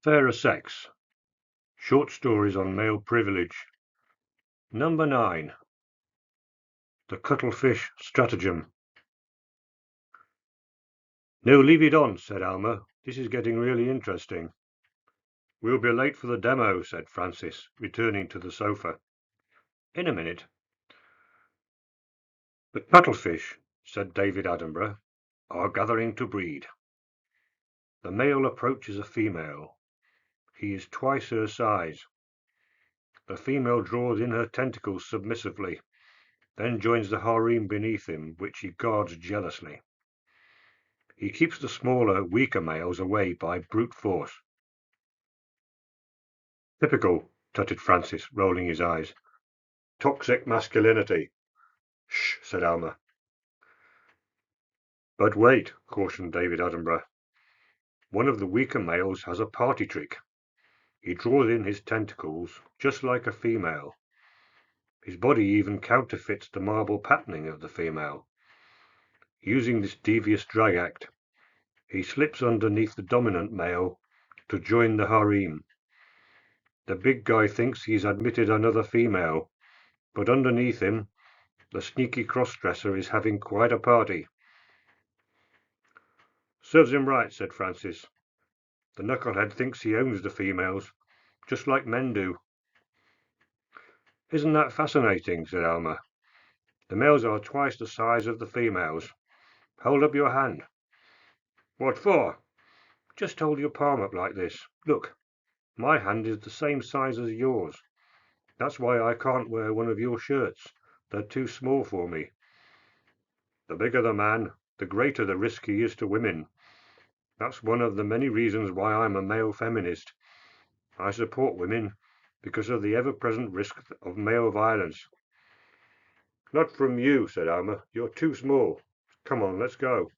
Fairer Sex. Short Stories on Male Privilege. Number 9. The Cuttlefish Stratagem. No, leave it on, said Alma. This is getting really interesting. We'll be late for the demo, said Francis, returning to the sofa. In a minute. The cuttlefish, said David Attenborough, are gathering to breed. The male approaches a female. He is twice her size. The female draws in her tentacles submissively, then joins the harem beneath him, which he guards jealously. He keeps the smaller, weaker males away by brute force. Typical, tutted Francis, rolling his eyes. Toxic masculinity. Shh, said Alma. But wait, cautioned David Attenborough. One of the weaker males has a party trick. He draws in his tentacles just like a female. His body even counterfeits the marble patterning of the female. Using this devious drag act, he slips underneath the dominant male to join the harem. The big guy thinks he's admitted another female, but underneath him, the sneaky cross-dresser is having quite a party. Serves him right, said Francis. The knucklehead thinks he owns the females, just like men do. Isn't that fascinating, said Alma. The males are twice the size of the females. Hold up your hand. What for? Just hold your palm up like this. Look, my hand is the same size as yours. That's why I can't wear one of your shirts. They're too small for me. The bigger the man, the greater the risk he is to women. That's one of the many reasons why I'm a male feminist. I support women because of the ever-present risk of male violence. Not from you, said Alma. You're too small. Come on, let's go.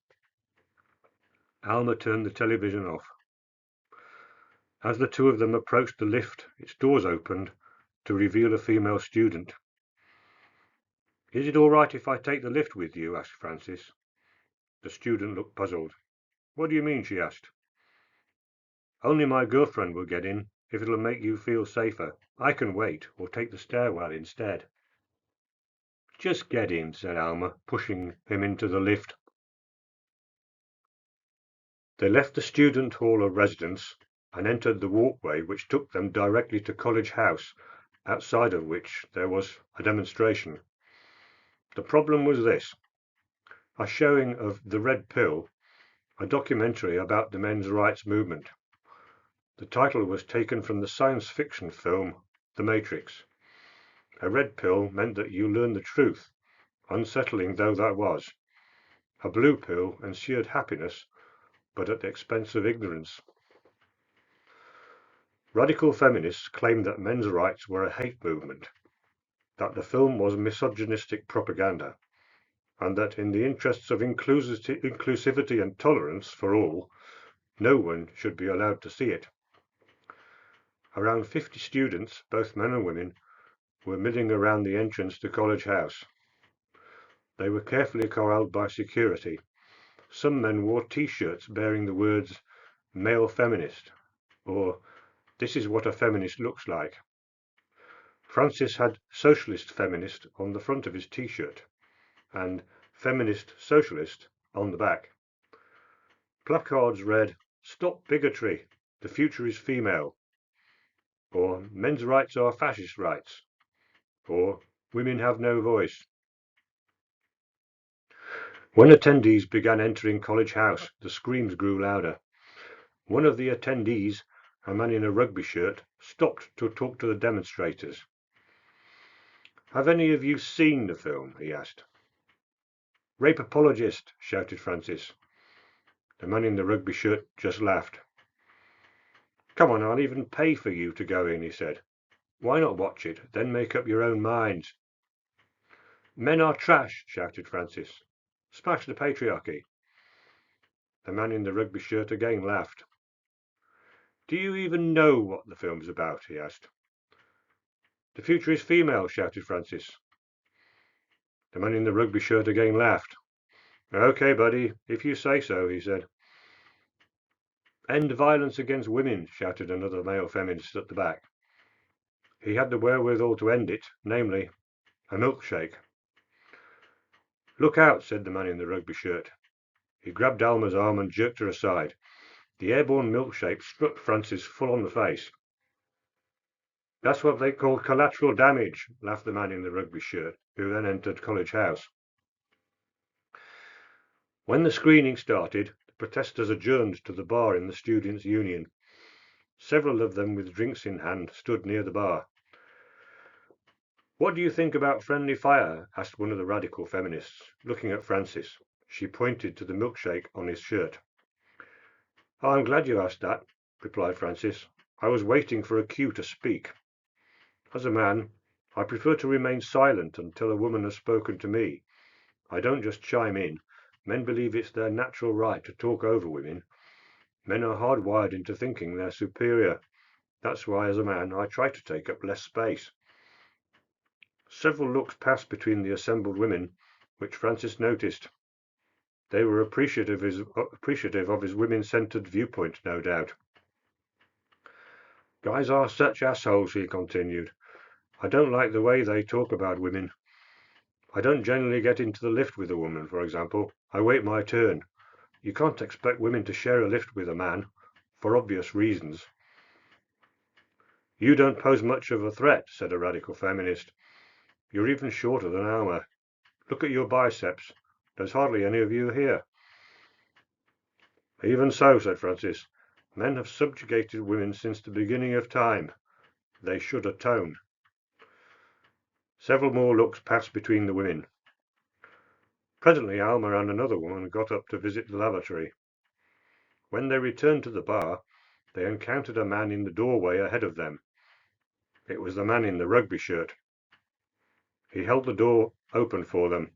Alma turned the television off. As the two of them approached the lift, its doors opened to reveal a female student. Is it all right if I take the lift with you? Asked Francis. The student looked puzzled. What do you mean? She asked. Only my girlfriend will get in, if it'll make you feel safer. I can wait, or take the stairwell instead. Just get in, said Alma, pushing him into the lift. They left the student hall of residence and entered the walkway which took them directly to College House, outside of which there was a demonstration. The problem was this: a showing of The Red Pill, a documentary about the men's rights movement. The title was taken from the science fiction film The Matrix. A red pill meant that you learned the truth, unsettling though that was. A blue pill ensured happiness, but at the expense of ignorance. Radical feminists claimed that men's rights were a hate movement, that the film was misogynistic propaganda, and that in the interests of inclusivity and tolerance for all, no one should be allowed to see it. Around 50 students, both men and women, were milling around the entrance to College House. They were carefully corralled by security. Some men wore T-shirts bearing the words "Male Feminist" or "This is what a feminist looks like." Francis had "Socialist Feminist" on the front of his T-shirt and "Feminist Socialist" on the back. Placards read, "Stop bigotry, the future is female," or "Men's rights are fascist rights," or "Women have no voice." When attendees began entering College House, the screams grew louder. One of the attendees, a man in a rugby shirt, stopped to talk to the demonstrators. "Have any of you seen the film?" he asked. "Rape apologist," shouted Francis. The man in the rugby shirt just laughed. "Come on, I'll even pay for you to go in," he said. "Why not watch it, then make up your own minds?" "Men are trash," shouted Francis. "Smash the patriarchy." The man in the rugby shirt again laughed. "Do you even know what the film's about?" he asked. "The future is female," shouted Francis. The man in the rugby shirt again laughed. "Okay, buddy, if you say so," he said. End violence against women, shouted another male feminist at the back. He had the wherewithal to end it, namely, a milkshake. Look out, said the man in the rugby shirt. He grabbed Alma's arm and jerked her aside. The airborne milkshake struck Francis full on the face. That's what they call collateral damage, laughed the man in the rugby shirt, who then entered College House. When the screening started, the protesters adjourned to the bar in the Students' Union. Several of them with drinks in hand stood near the bar. What do you think about friendly fire? Asked one of the radical feminists, looking at Francis. She pointed to the milkshake on his shirt. Oh, I'm glad you asked that, replied Francis. I was waiting for a cue to speak. As a man, I prefer to remain silent until a woman has spoken to me. I don't just chime in. Men believe it's their natural right to talk over women. Men are hardwired into thinking they're superior. That's why, as a man, I try to take up less space. Several looks passed between the assembled women, which Francis noticed. They were appreciative of his women-centered viewpoint, no doubt. Guys are such assholes, he continued. I don't like the way they talk about women. I don't generally get into the lift with a woman, for example. I wait my turn. You can't expect women to share a lift with a man, for obvious reasons. You don't pose much of a threat, said a radical feminist. You're even shorter than Alma. Look at your biceps. There's hardly any of you here. Even so, said Francis, men have subjugated women since the beginning of time. They should atone. Several more looks passed between the women. Presently Alma and another woman got up to visit the lavatory. When they returned to the bar, they encountered a man in the doorway ahead of them. It was the man in the rugby shirt. He held the door open for them.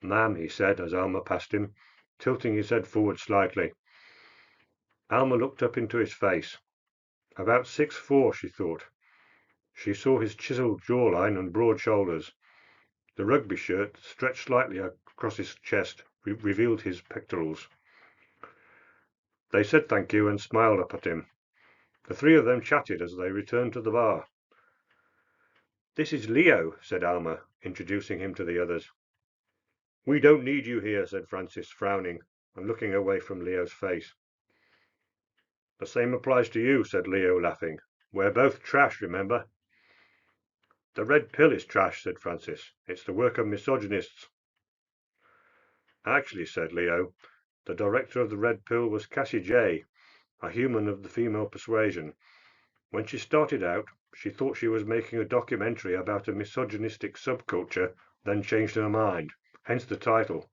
Ma'am, he said as Alma passed him, tilting his head forward slightly. Alma looked up into his face. About 6'4", she thought. She saw his chiseled jawline and broad shoulders. The rugby shirt, stretched slightly across his chest, revealed his pectorals. They said thank you and smiled up at him. The three of them chatted as they returned to the bar. This is Leo, said Alma, introducing him to the others. We don't need you here, said Francis, frowning and looking away from Leo's face. The same applies to you, said Leo, laughing. We're both trash, remember? The red pill is trash, said Francis. It's the work of misogynists. Actually, said Leo, the director of the red pill was Cassie J, a human of the female persuasion. When she started out, she thought she was making a documentary about a misogynistic subculture, then changed her mind, hence the title.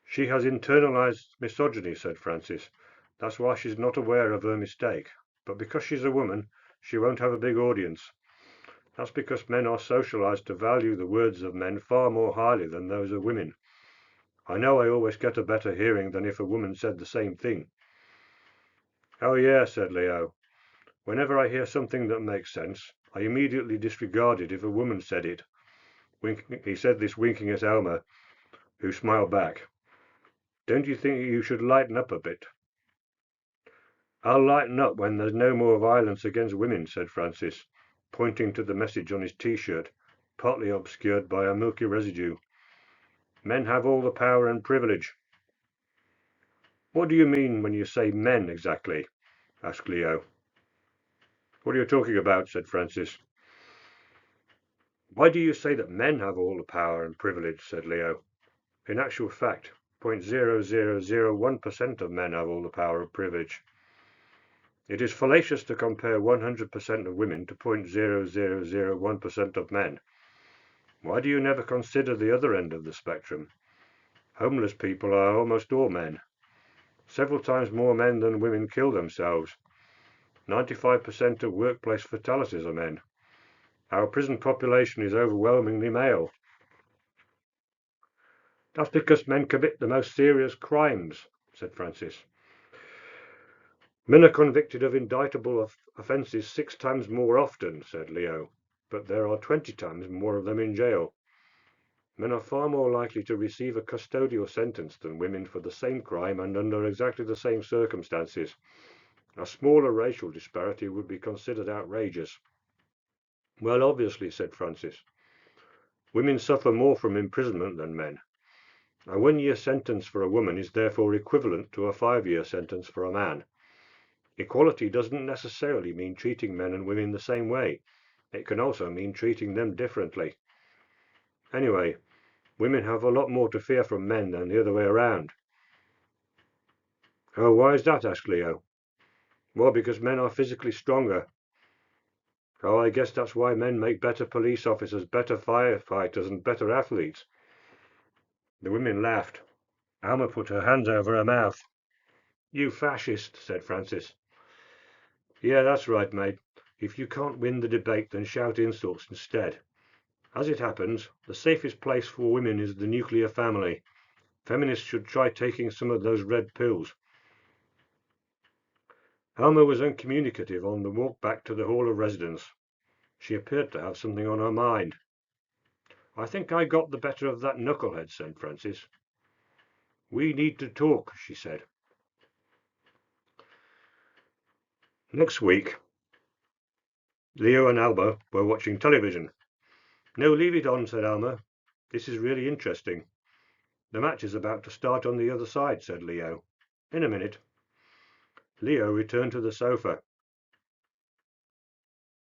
She has internalized misogyny, said Francis. That's why she's not aware of her mistake. But because she's a woman, she won't have a big audience. That's because men are socialized to value the words of men far more highly than those of women. I know I always get a better hearing than if a woman said the same thing. Oh, yeah, said Leo. Whenever I hear something that makes sense, I immediately disregard it if a woman said it. He said this winking at Alma, who smiled back. Don't you think you should lighten up a bit? I'll lighten up when there's no more violence against women, said Francis, pointing to the message on his T-shirt, partly obscured by a milky residue. Men have all the power and privilege. What do you mean when you say men exactly? Asked Leo. What are you talking about? Said Francis. Why do you say that men have all the power and privilege? Said Leo. In actual fact, 0.0001% of men have all the power and privilege. It is fallacious to compare 100% of women to 0.0001% of men. Why do you never consider the other end of the spectrum? Homeless people are almost all men. Several times more men than women kill themselves. 95% of workplace fatalities are men. Our prison population is overwhelmingly male. That's because men commit the most serious crimes, said Francis. Men are convicted of indictable offences 6 times more often, said Leo, but there are 20 times more of them in jail. Men are far more likely to receive a custodial sentence than women for the same crime and under exactly the same circumstances. A smaller racial disparity would be considered outrageous. Well, obviously, said Francis. Women suffer more from imprisonment than men. A 1-year sentence for a woman is therefore equivalent to a 5-year sentence for a man. Equality doesn't necessarily mean treating men and women the same way. It can also mean treating them differently. Anyway, women have a lot more to fear from men than the other way around. Oh, why is that? Asked Leo. Well, because men are physically stronger. Oh, I guess that's why men make better police officers, better firefighters, and better athletes. The women laughed. Alma put her hands over her mouth. You fascist, said Francis. Yeah, that's right, mate. If you can't win the debate, then shout insults instead. As it happens, the safest place for women is the nuclear family. Feminists should try taking some of those red pills. Alma was uncommunicative on the walk back to the Hall of Residence. She appeared to have something on her mind. I think I got the better of that knucklehead, said Francis. We need to talk, she said. Next week, Leo and Alma were watching television. No, leave it on, said Alma. This is really interesting. The match is about to start on the other side, said Leo. In a minute. Leo returned to the sofa.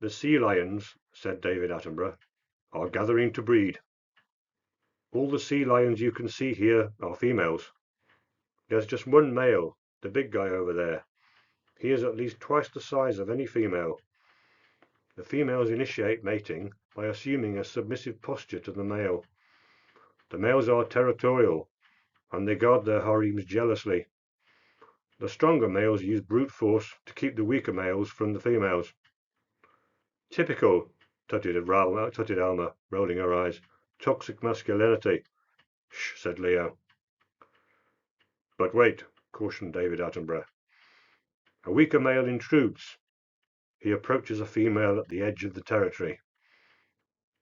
The sea lions, said David Attenborough, are gathering to breed. All the sea lions you can see here are females. There's just one male, the big guy over there. He is at least twice the size of any female. The females initiate mating by assuming a submissive posture to the male. The males are territorial, and they guard their harems jealously. The stronger males use brute force to keep the weaker males from the females. Typical, tutted Alma, rolling her eyes. Toxic masculinity. Shh, said Leo. But wait, cautioned David Attenborough. A weaker male intrudes. He approaches a female at the edge of the territory.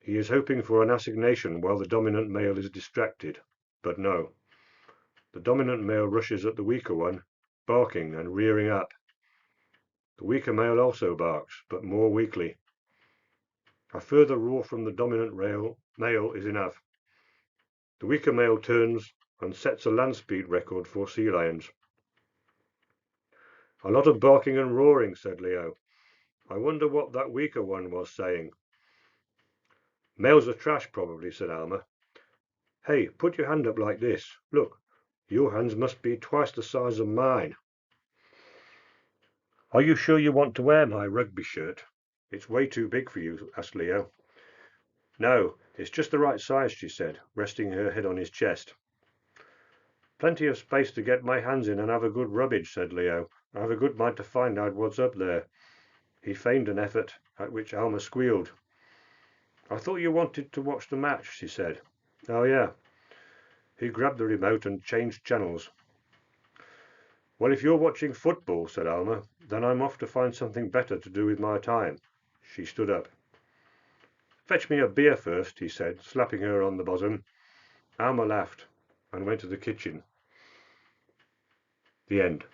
He is hoping for an assignation while the dominant male is distracted. But no. The dominant male rushes at the weaker one, barking and rearing up. The weaker male also barks, but more weakly. A further roar from the dominant male is enough. The weaker male turns and sets a land speed record for sea lions. A lot of barking and roaring, said Leo. I wonder what that weaker one was saying. Males are trash, probably, said Alma. Hey, put your hand up like this. Look, your hands must be twice the size of mine. Are you sure you want to wear my rugby shirt? It's way too big for you, asked Leo. No, it's just the right size, she said, resting her head on his chest. Plenty of space to get my hands in and have a good rubbage, said Leo. I have a good mind to find out what's up there. He feigned an effort, at which Alma squealed. I thought you wanted to watch the match, she said. Oh, yeah. He grabbed the remote and changed channels. Well, if you're watching football, said Alma, then I'm off to find something better to do with my time. She stood up. Fetch me a beer first, he said, slapping her on the bosom. Alma laughed and went to the kitchen. The end.